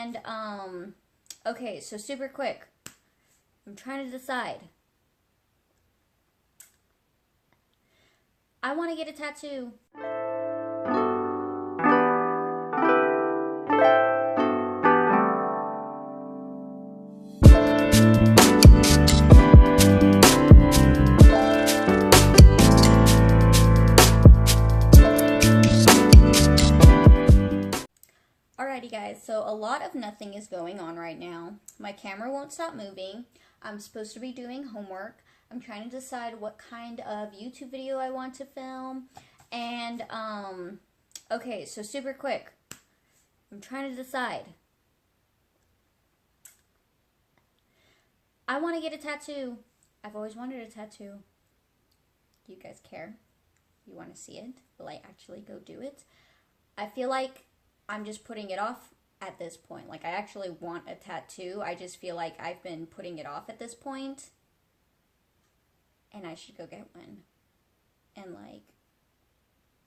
And, okay, so super quick. I'm trying to decide. I want to get a tattoo. Alrighty guys, so a lot of nothing is going on right now. My camera won't stop moving. I'm supposed to be doing homework. I'm trying to decide what kind of YouTube video I want to film. And, okay, so super quick. I'm trying to decide. I want to get a tattoo. I've always wanted a tattoo. Do you guys care? You want to see it? Will I actually go do it? I feel like I'm just putting it off at this point. Like, I actually want a tattoo. I just feel like I've been putting it off at this point. And I should go get one. And, like,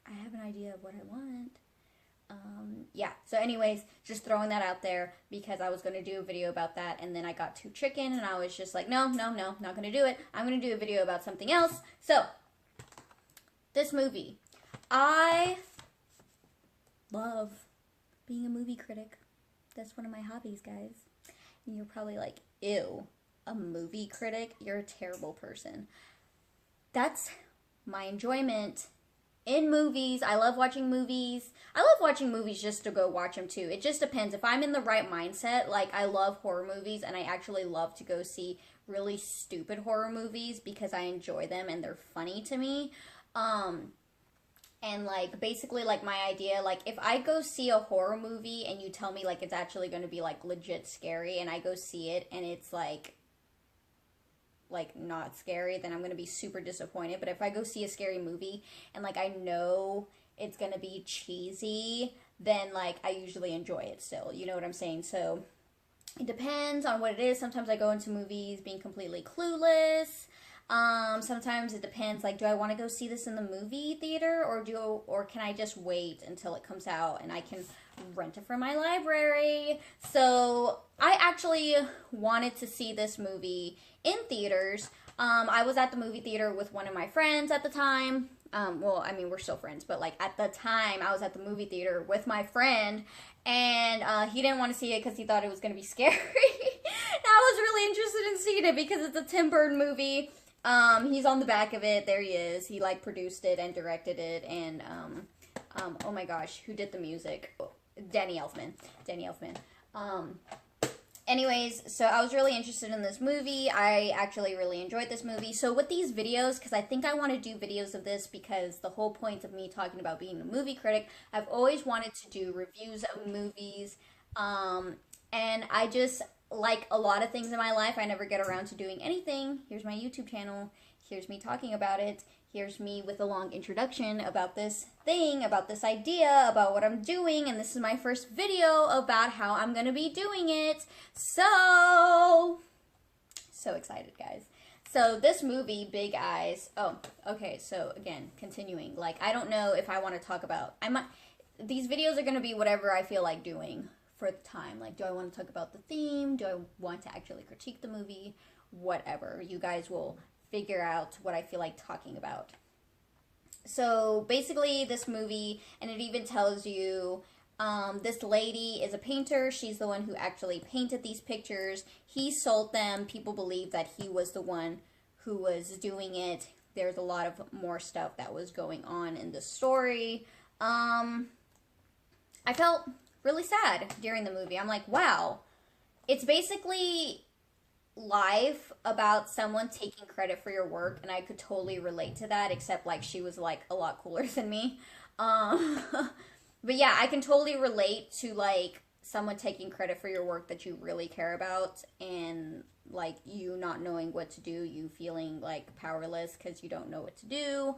I have an idea of what I want. Yeah. So, anyways, just throwing that out there because I was going to do a video about that. And then I got too chicken and I was just like, no, not going to do it. I'm going to do a video about something else. So, this movie. I love being a movie critic. That's one of my hobbies, guys. And you're probably like, ew, a movie critic? You're a terrible person. That's my enjoyment in movies. I love watching movies. I love watching movies just to go watch them too. It just depends. If I'm in the right mindset, like I love horror movies and I actually love to go see really stupid horror movies because I enjoy them and they're funny to me. And, like, basically, like, my idea, like, if I go see a horror movie and you tell me, like, it's actually going to be, like, legit scary and I go see it and it's, like, not scary, then I'm going to be super disappointed. But if I go see a scary movie and, like, I know it's going to be cheesy, then, like, I usually enjoy it still. You know what I'm saying? So, it depends on what it is. Sometimes I go into movies being completely clueless. Sometimes it depends, like, do I want to go see this in the movie theater, or can I just wait until it comes out and I can rent it from my library? So, I actually wanted to see this movie in theaters. I was at the movie theater with one of my friends at the time. Well, I mean, we're still friends, but, like, at the time, I was at the movie theater with my friend, and, he didn't want to see it because he thought it was going to be scary. And I was really interested in seeing it because it's a Tim Burton movie. He's on the back of it. There he is. He, like, produced it and directed it. And, oh my gosh, who did the music? Oh, Danny Elfman. Anyways, so I was really interested in this movie. I actually really enjoyed this movie. So with these videos, because I think I want to do videos of this because the whole point of me talking about being a movie critic, I've always wanted to do reviews of movies. And I just, like a lot of things in my life, I never get around to doing anything. Here's my YouTube channel. Here's me talking about it. Here's me with a long introduction about this thing, about this idea, about what I'm doing. And this is my first video about how I'm going to be doing it. So excited, guys. So this movie, Big Eyes. Oh, okay. So again, continuing. Like, I don't know if I want to talk about, these videos are going to be whatever I feel like doing for the time. Like, do I want to talk about the theme? Do I want to actually critique the movie? Whatever. You guys will figure out what I feel like talking about. So basically this movie, and it even tells you, this lady is a painter. She's the one who actually painted these pictures. He sold them. People believe that he was the one who was doing it. There's a lot of more stuff that was going on in the story. I felt really sad during the movie. I'm like, wow, it's basically life about someone taking credit for your work, and I could totally relate to that, except like she was like a lot cooler than me. But yeah, I can totally relate to like someone taking credit for your work that you really care about, and like you not knowing what to do, you feeling like powerless because you don't know what to do.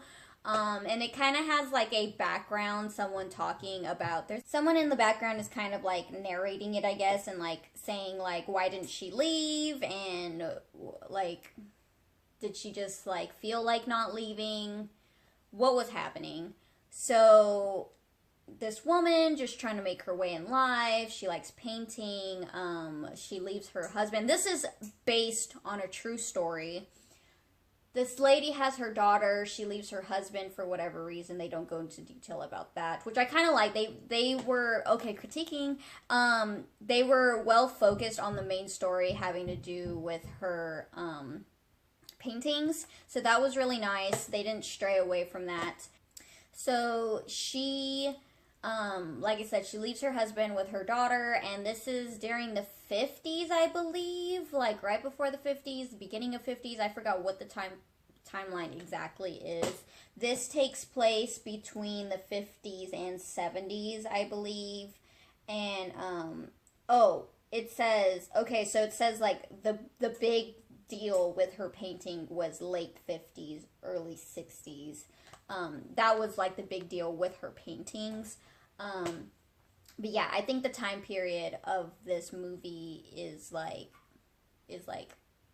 And it kind of has like a background, someone talking about, there's someone in the background is kind of like narrating it, I guess, and like saying like, why didn't she leave? And like, did she just like feel like not leaving? What was happening? So this woman just trying to make her way in life. She likes painting. She leaves her husband. This is based on a true story. This lady has her daughter. She leaves her husband for whatever reason. They don't go into detail about that, which I kind of like. They were critiquing. They were well focused on the main story having to do with her paintings. So that was really nice. They didn't stray away from that. So she, like I said, she leaves her husband with her daughter, and this is during the 50s, I believe, like right before the 50s, the beginning of 50s. I forgot what the timeline exactly is. This takes place between the 50s and 70s, I believe. And it says, okay, so it says like the big deal with her painting was late 50s, early 60s. That was like the big deal with her paintings. But yeah, I think the time period of this movie is like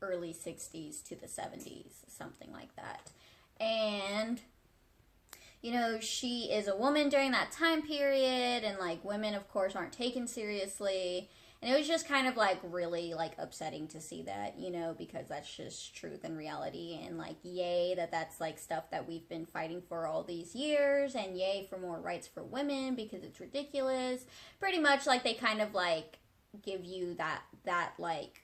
early 60s to the 70s, something like that. And you know, she is a woman during that time period, and like women of course aren't taken seriously. And it was just kind of like really like upsetting to see that, you know, because that's just truth and reality. And like, yay, that's like stuff that we've been fighting for all these years. And yay for more rights for women because it's ridiculous. Pretty much like they kind of like give you that like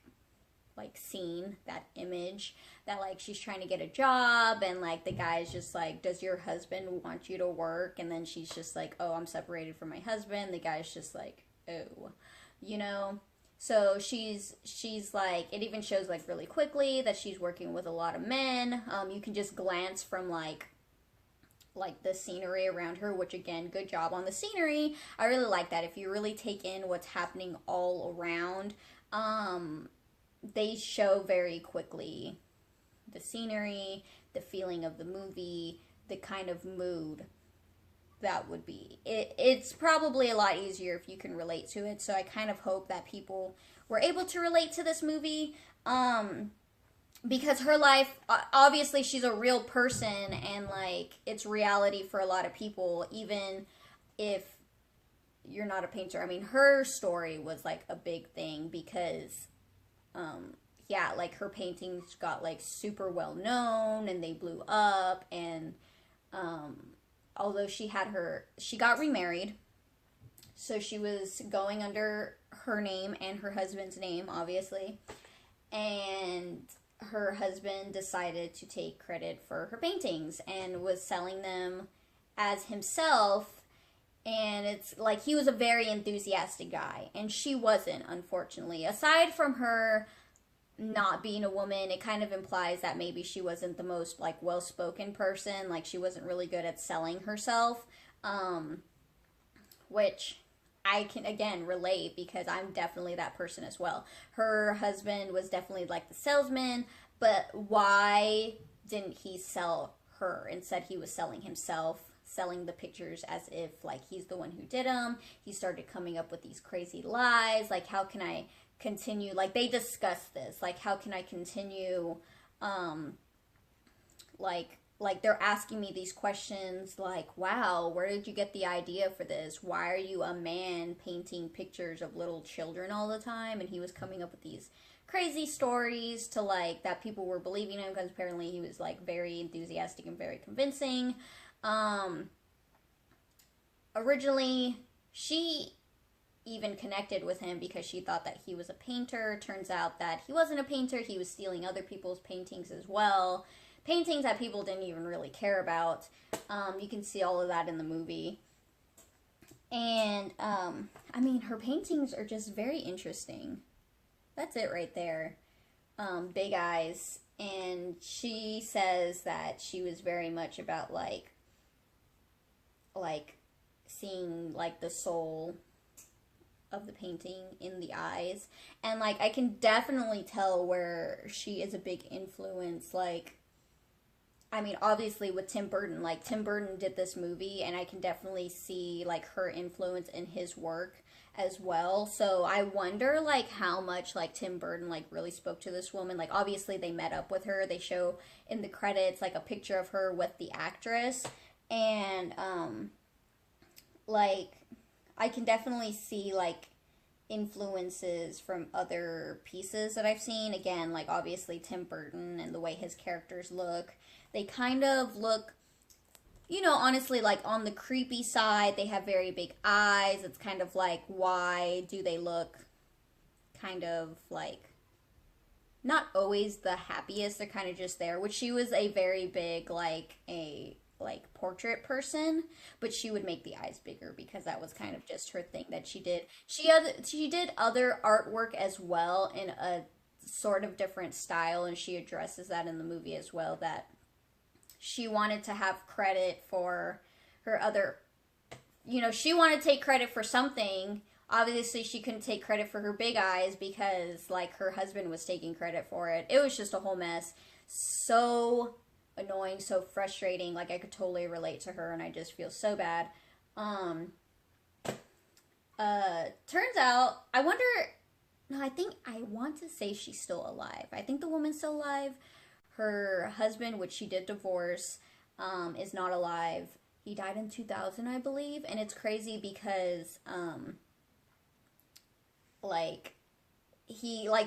scene, that image that like she's trying to get a job, and like the guy's just like, does your husband want you to work? And then she's just like, oh, I'm separated from my husband. The guy's just like, oh. You know, so she's like, it even shows like really quickly that she's working with a lot of men. You can just glance from like the scenery around her, which again, good job on the scenery. I really like that. If you really take in what's happening all around, they show very quickly the scenery, the feeling of the movie, the kind of mood that would be. It's probably a lot easier if you can relate to it, so I kind of hope that people were able to relate to this movie, because her life, obviously she's a real person, and like it's reality for a lot of people, even if you're not a painter. I mean, her story was like a big thing because yeah, like her paintings got like super well known and they blew up, and although she got remarried, so she was going under her name and her husband's name, obviously, and her husband decided to take credit for her paintings and was selling them as himself, and it's like he was a very enthusiastic guy, and she wasn't, unfortunately. Aside from her not being a woman, it kind of implies that maybe she wasn't the most like well-spoken person, like she wasn't really good at selling herself, which I can again relate because I'm definitely that person as well. Her husband was definitely like the salesman, but why didn't he sell her? Instead he was selling himself, selling the pictures as if like he's the one who did them. He started coming up with these crazy lies, like how can I continue, like they discuss this, like how can I continue, like they're asking me these questions like, wow, where did you get the idea for this? Why are you a man painting pictures of little children all the time? And he was coming up with these crazy stories to like that people were believing him because apparently he was like very enthusiastic and very convincing. Originally she even connected with him because she thought that he was a painter. Turns out that he wasn't a painter. He was stealing other people's paintings as well. Paintings that people didn't even really care about. You can see all of that in the movie. And, I mean, her paintings are just very interesting. That's it right there. Big eyes. And she says that she was very much about, like seeing, like, the soul of the painting in the eyes, and like I can definitely tell where she is a big influence. Like, I mean, obviously with Tim Burton, like Tim Burton did this movie, and I can definitely see like her influence in his work as well. So I wonder like how much like Tim Burton like really spoke to this woman. Like obviously they met up with her. They show in the credits like a picture of her with the actress, and like, I can definitely see, like, influences from other pieces that I've seen. Again, like, obviously Tim Burton and the way his characters look. They kind of look, you know, honestly, like, on the creepy side. They have very big eyes. It's kind of like, why do they look kind of like not always the happiest? They're kind of just there, which she was a very big, like, a like portrait person, but she would make the eyes bigger because that was kind of just her thing that she did. She did other artwork as well in a sort of different style, and she addresses that in the movie as well, that she wanted to have credit for her other, you know, she wanted to take credit for something. Obviously, she couldn't take credit for her big eyes because, like, her husband was taking credit for it. It was just a whole mess. So annoying, so frustrating. Like, I could totally relate to her, and I just feel so bad. Um, Turns out, I wonder, no, I want to say she's still alive. I think the woman's still alive. Her husband, which she did divorce, is not alive. He died in 2000, I believe, and it's crazy because, like,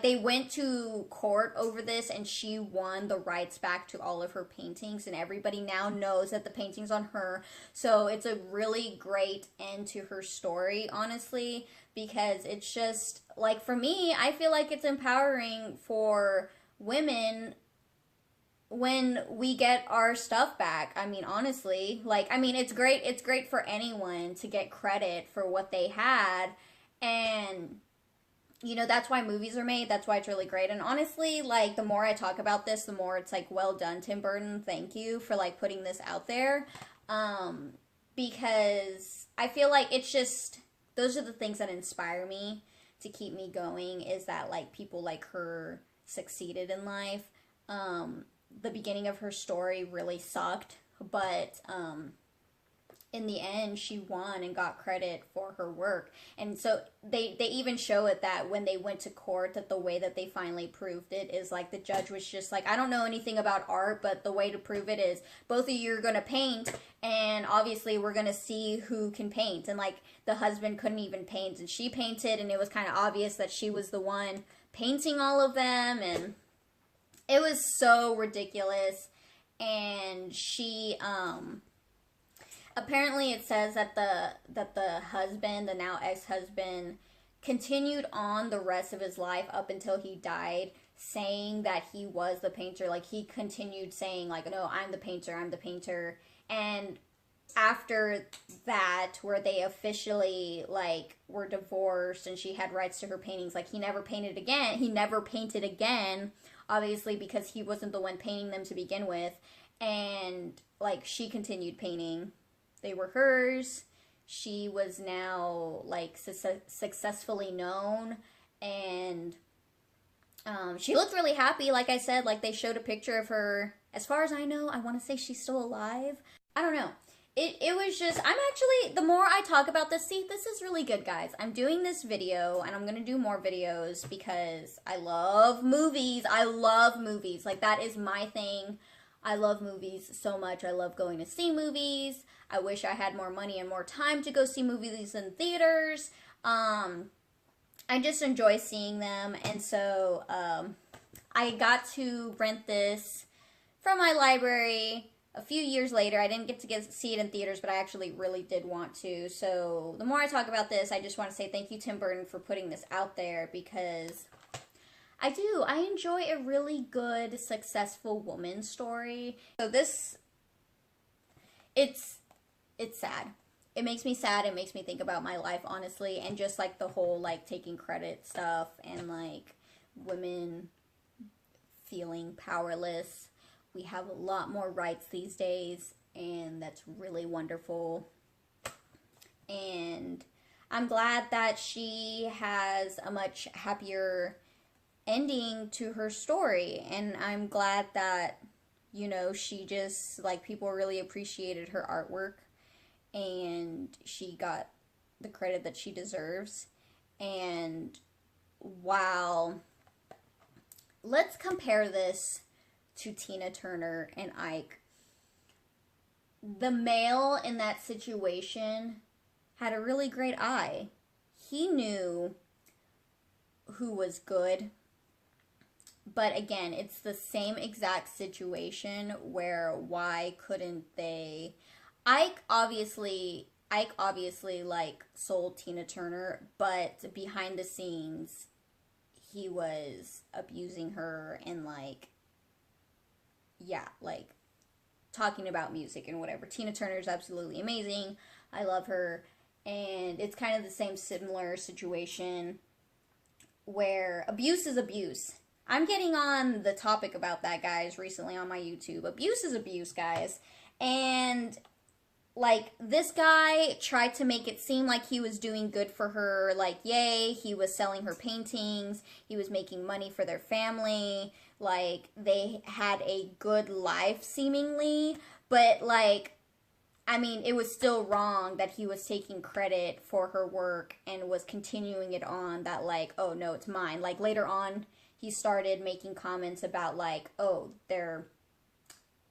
they went to court over this, and she won the rights back to all of her paintings, and everybody now knows that the painting's on her. So it's a really great end to her story, honestly, because it's just, like, for me, I feel like it's empowering for women when we get our stuff back. I mean, honestly, like, I mean, it's great for anyone to get credit for what they had, and you know, that's why movies are made. That's why it's really great. And honestly, like, the more I talk about this, the more it's like, well done, Tim Burton. Thank you for, like, putting this out there. Because I feel like it's just, those are the things that inspire me to keep me going, is that, like, people like her succeeded in life. The beginning of her story really sucked, but, in the end, she won and got credit for her work. And so they even show it, that when they went to court, that the way that they finally proved it is, like, the judge was just like, I don't know anything about art, but the way to prove it is both of you are going to paint, and obviously we're going to see who can paint. And, like, the husband couldn't even paint, and she painted, and it was kind of obvious that she was the one painting all of them, and it was so ridiculous. And she, apparently it says that the husband, the now ex-husband, continued on the rest of his life up until he died, saying that he was the painter. Like, he continued saying, like, no, I'm the painter, I'm the painter. And after that, where they officially, like, were divorced and she had rights to her paintings, like, he never painted again, obviously, because he wasn't the one painting them to begin with. And, like, she continued painting. They were hers. She was now, like, successfully known, and she looked really happy. Like I said, like, they showed a picture of her. As far as I know, I want to say she's still alive. I don't know. It was just, I'm actually, the more I talk about this, see, this is really good, guys. I'm doing this video, and I'm going to do more videos because I love movies. I love movies. Like, that is my thing. I love movies so much. I love going to see movies. I wish I had more money and more time to go see movies in theaters. I just enjoy seeing them. And so I got to rent this from my library a few years later. I didn't get to see it in theaters, but I actually really did want to. So the more I talk about this, I just want to say thank you, Tim Burton, for putting this out there, because I enjoy a really good, successful woman story. So this, it's sad. It makes me sad. It makes me think about my life, honestly, and just, like, the whole, like, taking credit stuff, and, like, women feeling powerless. We have a lot more rights these days, and that's really wonderful. And I'm glad that she has a much happier ending to her story, and I'm glad that, you know, she just, like, people really appreciated her artwork, and she got the credit that she deserves. And while, let's compare this to Tina Turner and Ike. The male in that situation had a really great eye. He knew who was good. But again, it's the same exact situation where why couldn't they... Ike obviously like sold Tina Turner, but behind the scenes he was abusing her and like, yeah, like talking about music and whatever. Tina Turner's absolutely amazing. I love her. And it's kind of the same similar situation where abuse is abuse. I'm getting on the topic about that, guys, recently on my YouTube. Abuse is abuse, guys. And like, this guy tried to make it seem like he was doing good for her. Like, yay, he was selling her paintings. He was making money for their family. Like, they had a good life, seemingly. But, like, I mean, it was still wrong that he was taking credit for her work and was continuing it on that, like, oh, no, it's mine. Like, later on, he started making comments about, like, oh,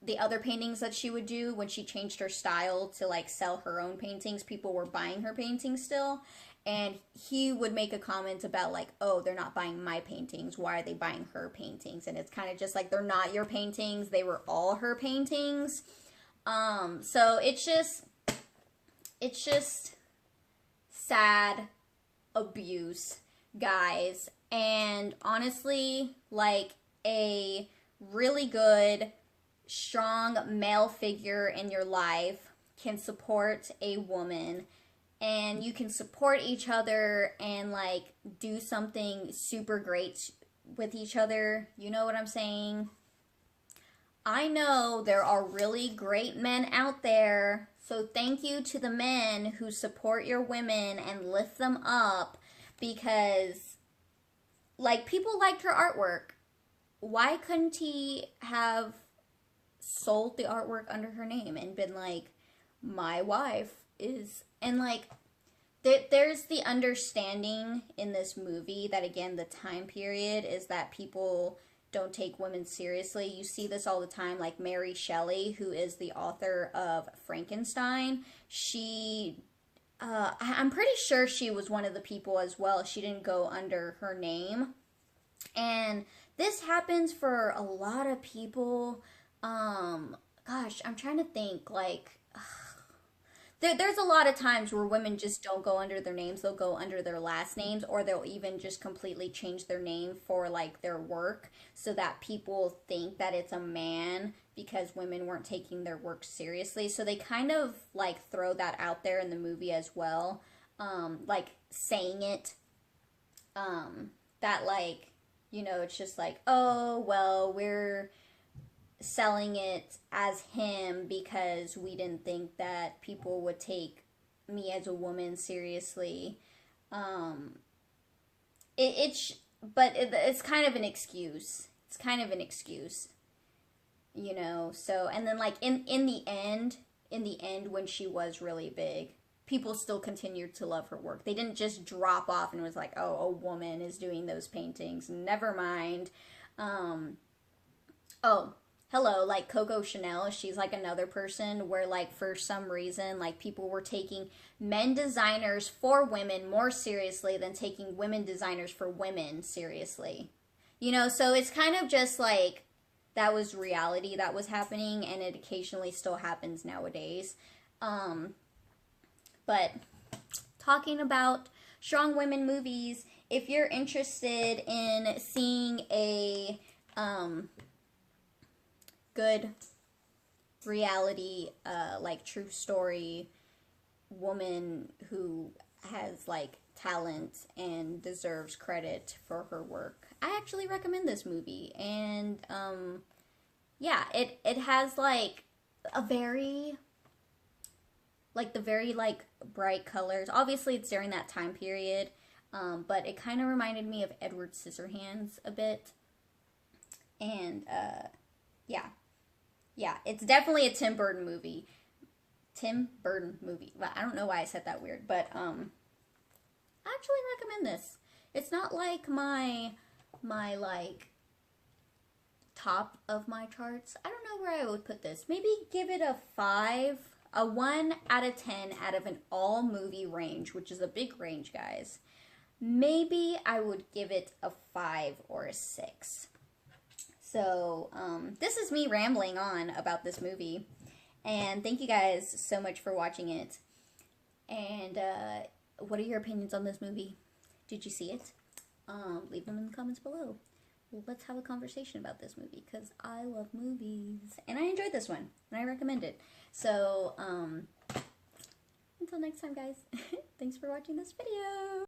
the other paintings that she would do when she changed her style to like sell her own paintings, people were buying her paintings still, and he would make a comment about like, oh, they're not buying my paintings, why are they buying her paintings? And it's kind of just like, they're not your paintings, they were all her paintings. So it's just sad abuse, guys. And honestly, like, a really good strong male figure in your life can support a woman, and you can support each other and like do something super great with each other. You know what I'm saying? I know there are really great men out there, so thank you to the men who support your women and lift them up, because like, people liked her artwork. Why couldn't he have sold the artwork under her name and been like, my wife is... And like, there's the understanding in this movie that, again, the time period is that people don't take women seriously. You see this all the time, like Mary Shelley, who is the author of Frankenstein. She I'm pretty sure she was one of the people as well. She didn't go under her name. And this happens for a lot of people. Gosh, I'm trying to think, like, there's a lot of times where women just don't go under their names. They'll go under their last names, or they'll even just completely change their name for, like, their work, so that people think that it's a man, because women weren't taking their work seriously. So they kind of, like, throw that out there in the movie as well, like, saying it, that, like, you know, it's just like, oh, well, we're selling it as him because we didn't think that people would take me as a woman seriously. It's kind of an excuse. It's kind of an excuse, you know. So, and then like in the end, when she was really big, people still continued to love her work. They didn't just drop off and was like, oh, a woman is doing those paintings, never mind. Oh, hello, like Coco Chanel, she's like another person where, like, for some reason, like, people were taking men designers for women more seriously than taking women designers for women seriously. You know, so it's kind of just like, that was reality that was happening, and it occasionally still happens nowadays. But talking about strong women movies, if you're interested in seeing a good reality, like, true story woman who has, like, talent and deserves credit for her work, I actually recommend this movie. And yeah, it has like a very, like, the very, like, bright colors. Obviously it's during that time period, but it kind of reminded me of Edward Scissorhands a bit. And yeah, it's definitely a Tim Burton movie. Well, I don't know why I said that weird, but I actually recommend this. It's not like my like top of my charts. I don't know where I would put this. Maybe give it a 5 a 1 out of 10 out of an all movie range, which is a big range, guys, maybe I would give it a 5 or a 6. So, this is me rambling on about this movie. And thank you guys so much for watching it. And, what are your opinions on this movie? Did you see it? Leave them in the comments below. Let's have a conversation about this movie, because I love movies. And I enjoyed this one, and I recommend it. So, until next time, guys. Thanks for watching this video.